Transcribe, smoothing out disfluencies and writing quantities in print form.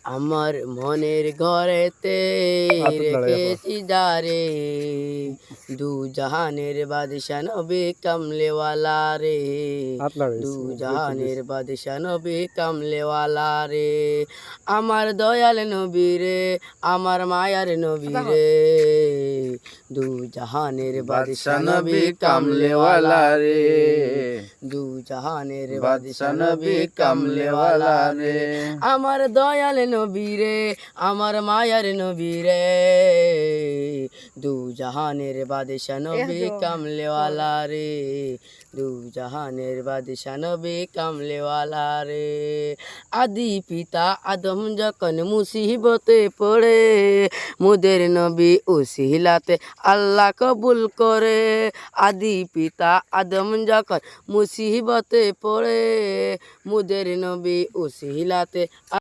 আমার মনের ঘরেতে রেখেছি যারে, দু জাহানের বাদশা নবী কামলেওয়ালা রে, দু জাহানের বাদশা নবী কামলেওয়ালা রে। আমার দয়াল নবী রে, আমার মায়ার নবী রে, দু জাহানের বাদশা নবী কামলেওয়ালা রে, দু জাহানের বাদশা নবী কামলেওয়ালা রে। আমার দয়াল নবী রে, আমার মায়ার নবী রে, দু জাহানের বাদশা নবী কামলেওয়ালা রে, দু জাহানের বাদশা নবী কামলেওয়ালা রে। আদি পিতা আদম যখন মুসিবতে পড়ে, মুদের নবী উসিলাতে আল্লাহ কবুল করে। আদি পিতা আদম যখন মুসিবতে পড়ে, মুদের নবী উসিলাতে